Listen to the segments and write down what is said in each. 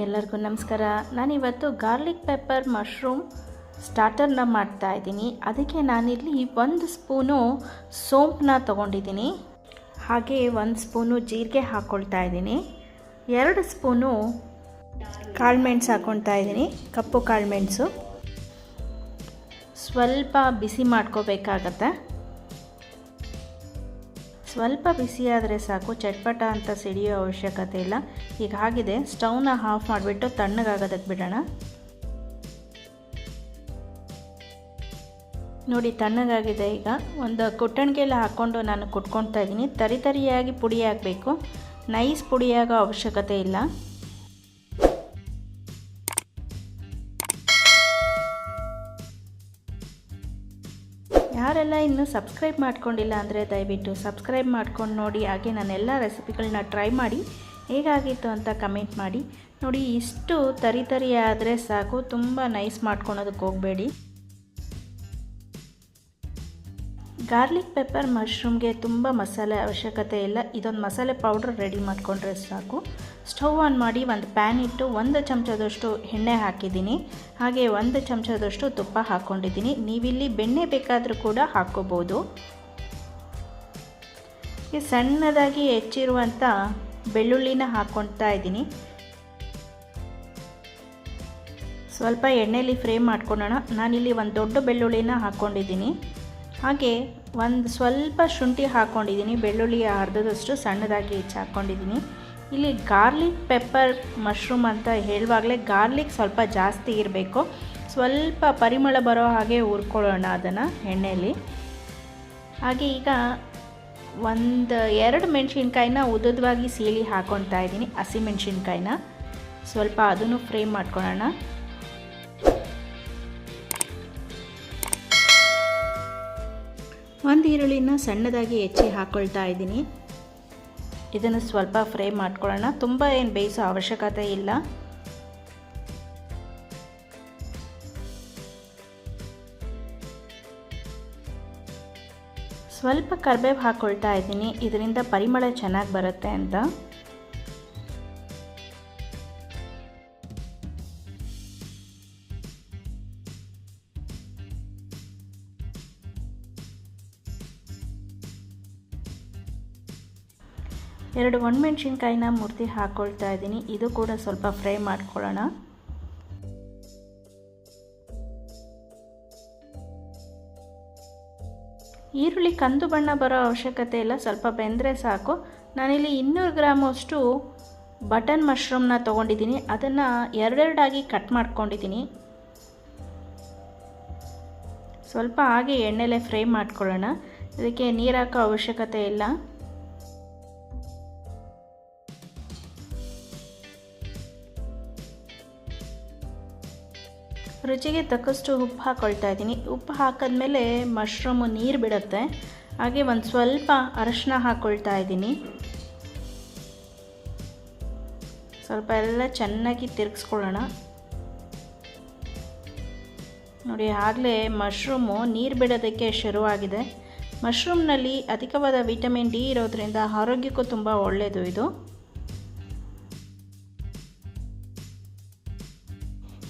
ಎಲ್ಲರಿಗೂ ನಮಸ್ಕಾರ. ನಾನಿವತ್ತು ಗಾರ್ಲಿಕ್ ಪೆಪ್ಪರ್ ಮಶ್ರೂಮ್ ಸ್ಟಾರ್ಟರ್ನ ಮಾಡ್ತಾಯಿದ್ದೀನಿ. ಅದಕ್ಕೆ ನಾನಿಲ್ಲಿ 1 ಸ್ಪೂನು ಸೋಂಪನ್ನ ತೊಗೊಂಡಿದ್ದೀನಿ, ಹಾಗೆ 1 ಸ್ಪೂನು ಜೀರಿಗೆ ಹಾಕ್ಕೊಳ್ತಾ ಇದ್ದೀನಿ, 2 ಸ್ಪೂನು ಕಾಳುಮೆಣಸು ಹಾಕ್ಕೊಳ್ತಾ ಇದ್ದೀನಿ, ಕಪ್ಪು ಕಾಳುಮೆಣಸು. ಸ್ವಲ್ಪ ಬಿಸಿ ಮಾಡ್ಕೋಬೇಕಾಗತ್ತೆ, ಸ್ವಲ್ಪ ಬಿಸಿಯಾದರೆ ಸಾಕು, ಚಟ್ಪಟ ಅಂತ ಸಿಡಿಯೋ ಅವಶ್ಯಕತೆ ಇಲ್ಲ. ಈಗ ಆಗಿದೆ, ಸ್ಟವ್ನ ಆಫ್ ಮಾಡಿಬಿಟ್ಟು ತಣ್ಣಗಾಗೋದಕ್ಕೆ ಬಿಡೋಣ. ನೋಡಿ ತಣ್ಣಗಾಗಿದೆ. ಈಗ ಒಂದು ಕುಟ್ಟಣಿಗೆಲ್ಲ ಹಾಕ್ಕೊಂಡು ನಾನು ಕುಟ್ಕೊಳ್ತಾ ಇದ್ದೀನಿ. ತರಿಯಾಗಿ ಪುಡಿ ಆಗಬೇಕು, ನೈಸ್ ಪುಡಿಯಾಗೋ ಅವಶ್ಯಕತೆ ಇಲ್ಲ. ಯಾರೆಲ್ಲ ಇನ್ನೂ ಸಬ್ಸ್ಕ್ರೈಬ್ ಮಾಡ್ಕೊಂಡಿಲ್ಲ ಅಂದರೆ ದಯವಿಟ್ಟು ಸಬ್ಸ್ಕ್ರೈಬ್ ಮಾಡ್ಕೊಂಡು ನೋಡಿ. ಹಾಗೆ ನಾನೆಲ್ಲ ರೆಸಿಪಿಗಳನ್ನ ಟ್ರೈ ಮಾಡಿ ಹೇಗಾಗಿತ್ತು ಅಂತ ಕಮೆಂಟ್ ಮಾಡಿ. ನೋಡಿ ಇಷ್ಟು ತರಿ ಆದರೆ ಸಾಕು, ತುಂಬ ನೈಸ್ ಮಾಡ್ಕೊಳೋದಕ್ಕೆ ಹೋಗಬೇಡಿ. ಗಾರ್ಲಿಕ್ ಪೆಪ್ಪರ್ ಮಶ್ರೂಮ್ಗೆ ತುಂಬ ಮಸಾಲೆ ಅವಶ್ಯಕತೆ ಇಲ್ಲ. ಇದೊಂದು ಮಸಾಲೆ ಪೌಡ್ರ್ ರೆಡಿ ಮಾಡಿಕೊಂಡ್ರೆ ಸಾಕು. ಸ್ಟವ್ ಆನ್ ಮಾಡಿ ಒಂದು ಪ್ಯಾನ್ ಇಟ್ಟು 1 ಚಮಚದಷ್ಟು ಎಣ್ಣೆ ಹಾಕಿದ್ದೀನಿ, ಹಾಗೆ 1 ಚಮಚದಷ್ಟು ತುಪ್ಪ ಹಾಕ್ಕೊಂಡಿದ್ದೀನಿ. ನೀವಿಲ್ಲಿ ಬೆಣ್ಣೆ ಬೇಕಾದರೂ ಕೂಡ ಹಾಕ್ಕೋಬೋದು. ಈ ಸಣ್ಣದಾಗಿ ಹೆಚ್ಚಿರುವಂಥ ಬೆಳ್ಳುಳ್ಳಿನ ಹಾಕ್ಕೊಳ್ತಾ ಇದ್ದೀನಿ. ಸ್ವಲ್ಪ ಎಣ್ಣೆಯಲ್ಲಿ ಫ್ರೈ ಮಾಡ್ಕೊಳ್ಳೋಣ. ನಾನಿಲ್ಲಿ ಒಂದು ದೊಡ್ಡ ಬೆಳ್ಳುಳ್ಳಿನ ಹಾಕ್ಕೊಂಡಿದ್ದೀನಿ, ಹಾಗೆ ಒಂದು ಸ್ವಲ್ಪ ಶುಂಠಿ ಹಾಕ್ಕೊಂಡಿದ್ದೀನಿ. ಬೆಳ್ಳುಳ್ಳಿ ಅರ್ಧದಷ್ಟು ಸಣ್ಣದಾಗಿ ಹೆಚ್ಚಿ ಹಾಕ್ಕೊಂಡಿದ್ದೀನಿ. ಇಲ್ಲಿ ಗಾರ್ಲಿಕ್ ಪೆಪ್ಪರ್ ಮಶ್ರೂಮ್ ಅಂತ ಹೇಳುವಾಗಲೇ ಗಾರ್ಲಿಕ್ ಸ್ವಲ್ಪ ಜಾಸ್ತಿ ಇರಬೇಕು. ಸ್ವಲ್ಪ ಪರಿಮಳ ಬರೋ ಹಾಗೆ ಹುರ್ಕೊಳ್ಳೋಣ ಅದನ್ನು ಎಣ್ಣೆಯಲ್ಲಿ. ಹಾಗೆ ಈಗ 2 ಮೆಣಸಿನ್ಕಾಯಿನ ಉದುದವಾಗಿ ಸೀಳಿ ಹಾಕ್ಕೊಳ್ತಾ ಇದ್ದೀನಿ, ಹಸಿಮೆಣಸಿನ್ಕಾಯಿನ. ಸ್ವಲ್ಪ ಅದನ್ನು ಫ್ರೈ ಮಾಡ್ಕೊಳ್ಳೋಣ. ಒಂದು ಈರುಳ್ಳಿನ ಸಣ್ಣದಾಗಿ ಹೆಚ್ಚಿ ಹಾಕ್ಕೊಳ್ತಾ ಇದ್ದೀನಿ. ಇದನ್ನು ಸ್ವಲ್ಪ ಫ್ರೈ ಮಾಡ್ಕೊಳ್ಳೋಣ, ತುಂಬ ಏನು ಬೇಯಿಸೋ ಅವಶ್ಯಕತೆ ಇಲ್ಲ. ಸ್ವಲ್ಪ ಕರಿಬೇವು ಹಾಕ್ಕೊಳ್ತಾ ಇದ್ದೀನಿ, ಇದರಿಂದ ಪರಿಮಳ ಚೆನ್ನಾಗಿ ಬರುತ್ತೆ ಅಂತ. ಎರಡು ಒಣಮೆಣಸಿನ್ಕಾಯಿನ ಮುರಿದು ಹಾಕ್ಕೊಳ್ತಾ ಇದ್ದೀನಿ, ಇದು ಕೂಡ ಸ್ವಲ್ಪ ಫ್ರೈ ಮಾಡ್ಕೊಳ್ಳೋಣ. ಈರುಳ್ಳಿ ಕಂದು ಬಣ್ಣ ಬರೋ ಅವಶ್ಯಕತೆ ಇಲ್ಲ, ಸ್ವಲ್ಪ ಬೆಂದರೆ ಸಾಕು. ನಾನಿಲ್ಲಿ 200 ಗ್ರಾಮಷ್ಟು ಬಟನ್ ಮಶ್ರೂಮ್ನ ತೊಗೊಂಡಿದ್ದೀನಿ, ಅದನ್ನು 2 ಕಟ್ ಮಾಡ್ಕೊಂಡಿದ್ದೀನಿ. ಸ್ವಲ್ಪ ಹಾಗೆ ಎಣ್ಣೆಲೆ ಫ್ರೈ ಮಾಡ್ಕೊಳ್ಳೋಣ, ಇದಕ್ಕೆ ನೀರು ಹಾಕೋ ಅವಶ್ಯಕತೆ ಇಲ್ಲ. ರುಚಿಗೆ ತಕ್ಕಷ್ಟು ಉಪ್ಪು ಹಾಕ್ಕೊಳ್ತಾ ಇದ್ದೀನಿ. ಉಪ್ಪು ಹಾಕಿದ್ಮೇಲೆ ಮಶ್ರೂಮು ನೀರು ಬಿಡುತ್ತೆ. ಹಾಗೆ ಒಂದು ಸ್ವಲ್ಪ ಅರಶಿನ ಹಾಕ್ಕೊಳ್ತಾ ಇದ್ದೀನಿ. ಸ್ವಲ್ಪ ಎಲ್ಲ ಚೆನ್ನಾಗಿ ತಿರುಗಿಸ್ಕೊಳ್ಳೋಣ. ನೋಡಿ ಆಗಲೇ ಮಶ್ರೂಮು ನೀರು ಬಿಡೋದಕ್ಕೆ ಶುರುವಾಗಿದೆ. ಮಶ್ರೂಮ್ನಲ್ಲಿ ಅಧಿಕವಾದ ವಿಟಮಿನ್ ಡಿ ಇರೋದ್ರಿಂದ ಆರೋಗ್ಯಕ್ಕೂ ತುಂಬ ಒಳ್ಳೆಯದು ಇದು.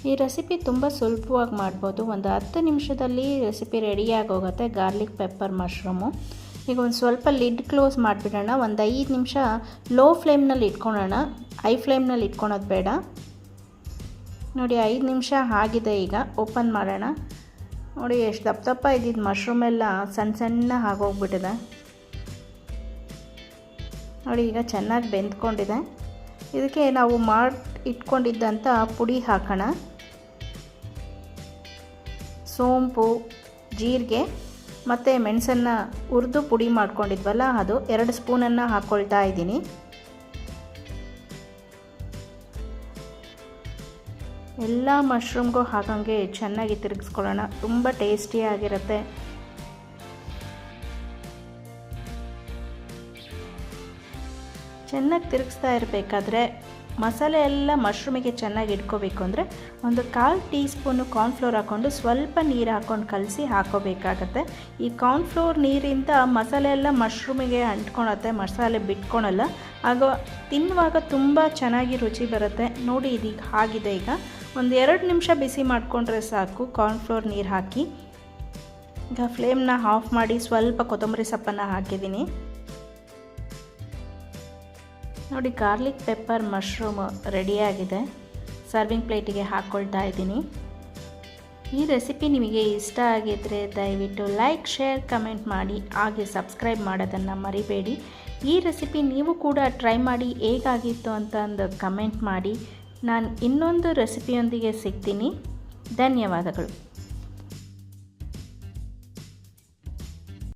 ಈ ರೆಸಿಪಿ ತುಂಬ ಸುಲಭವಾಗಿ ಮಾಡ್ಬೋದು. ಒಂದು 10 ನಿಮಿಷದಲ್ಲಿ ರೆಸಿಪಿ ರೆಡಿಯಾಗಿ ಹೋಗುತ್ತೆ ಗಾರ್ಲಿಕ್ ಪೆಪ್ಪರ್ ಮಶ್ರೂಮು. ಈಗ ಒಂದು ಸ್ವಲ್ಪ ಲಿಡ್ ಕ್ಲೋಸ್ ಮಾಡಿಬಿಡೋಣ. ಒಂದು 5 ನಿಮಿಷ ಲೋ ಫ್ಲೇಮ್ನಲ್ಲಿ ಇಟ್ಕೊಳ್ಳೋಣ, ಹೈ ಫ್ಲೇಮ್ನಲ್ಲಿ ಇಟ್ಕೊಳೋದು ಬೇಡ. ನೋಡಿ 5 ನಿಮಿಷ ಆಗಿದೆ. ಈಗ ಓಪನ್ ಮಾಡೋಣ. ನೋಡಿ ಎಷ್ಟು ದಪ್ಪ ಇದ್ದಿದ್ದು ಮಶ್ರೂಮ್ ಎಲ್ಲ ಸಣ್ಣ ಆಗೋಗ್ಬಿಟ್ಟಿದೆ. ನೋಡಿ ಈಗ ಚೆನ್ನಾಗಿ ಬೆಂದ್ಕೊಂಡಿದೆ. ಇದಕ್ಕೆ ನಾವು ಇಟ್ಕೊಂಡಿದ್ದಂಥ ಪುಡಿ ಹಾಕೋಣ. ಸೋಂಪು, ಜೀರಿಗೆ ಮತ್ತು ಮೆಣಸನ್ನು ಹುರಿದು ಪುಡಿ ಮಾಡ್ಕೊಂಡಿದ್ವಲ್ಲ, ಅದು 2 ಸ್ಪೂನನ್ನು ಹಾಕ್ಕೊಳ್ತಾ ಇದ್ದೀನಿ. ಎಲ್ಲ ಮಶ್ರೂಮ್ಗೂ ಹಾಕಂಗೆ ಚೆನ್ನಾಗಿ ತಿರುಗಿಸ್ಕೊಳ್ಳೋಣ, ತುಂಬ ಟೇಸ್ಟಿಯಾಗಿರುತ್ತೆ. ಚೆನ್ನಾಗಿ ತಿರುಗಿಸ್ತಾ ಇರಬೇಕಾದ್ರೆ ಮಸಾಲೆ ಎಲ್ಲ ಮಶ್ರೂಮಿಗೆ ಚೆನ್ನಾಗಿ ಇಟ್ಕೋಬೇಕು ಅಂದರೆ ಒಂದು 1/4 ಟೀ ಸ್ಪೂನು ಕಾರ್ನ್ಫ್ಲೋರ್ ಹಾಕ್ಕೊಂಡು ಸ್ವಲ್ಪ ನೀರು ಹಾಕ್ಕೊಂಡು ಕಲಸಿ ಹಾಕೋಬೇಕಾಗತ್ತೆ. ಈ ಕಾರ್ನ್ಫ್ಲೋರ್ ನೀರಿಂದ ಮಸಾಲೆ ಎಲ್ಲ ಮಶ್ರೂಮಿಗೆ ಅಂಟ್ಕೊಳತ್ತೆ, ಮಸಾಲೆ ಬಿಟ್ಕೊಳಲ್ಲ. ಆಗ ತಿನ್ನುವಾಗ ತುಂಬ ಚೆನ್ನಾಗಿ ರುಚಿ ಬರುತ್ತೆ. ನೋಡಿ ಇದೀಗ ಆಗಿದೆ. ಈಗ ಒಂದು 2 ನಿಮಿಷ ಬಿಸಿ ಮಾಡಿಕೊಂಡ್ರೆ ಸಾಕು ಕಾರ್ನ್ಫ್ಲೋರ್ ನೀರು ಹಾಕಿ. ಈಗ ಫ್ಲೇಮ್ನ ಆಫ್ ಮಾಡಿ ಸ್ವಲ್ಪ ಕೊತ್ತಂಬರಿ ಸೊಪ್ಪನ್ನು ಹಾಕಿದ್ದೀನಿ. ನೋಡಿ ಗಾರ್ಲಿಕ್ ಪೆಪ್ಪರ್ ಮಶ್ರೂಮ್ ರೆಡಿಯಾಗಿದೆ. ಸರ್ವಿಂಗ್ ಪ್ಲೇಟಿಗೆ ಹಾಕ್ಕೊಳ್ತಾ ಇದ್ದೀನಿ. ಈ ರೆಸಿಪಿ ನಿಮಗೆ ಇಷ್ಟ ಆಗಿದ್ದರೆ ದಯವಿಟ್ಟು ಲೈಕ್, ಶೇರ್, ಕಮೆಂಟ್ ಮಾಡಿ. ಹಾಗೆ ಸಬ್ಸ್ಕ್ರೈಬ್ ಮಾಡೋದನ್ನು ಮರಿಬೇಡಿ. ಈ ರೆಸಿಪಿ ನೀವು ಕೂಡ ಟ್ರೈ ಮಾಡಿ ಹೇಗಾಗಿತ್ತು ಅಂತ ಒಂದು ಕಮೆಂಟ್ ಮಾಡಿ. ನಾನು ಇನ್ನೊಂದು ರೆಸಿಪಿಯೊಂದಿಗೆ ಸಿಗ್ತೀನಿ. ಧನ್ಯವಾದಗಳು.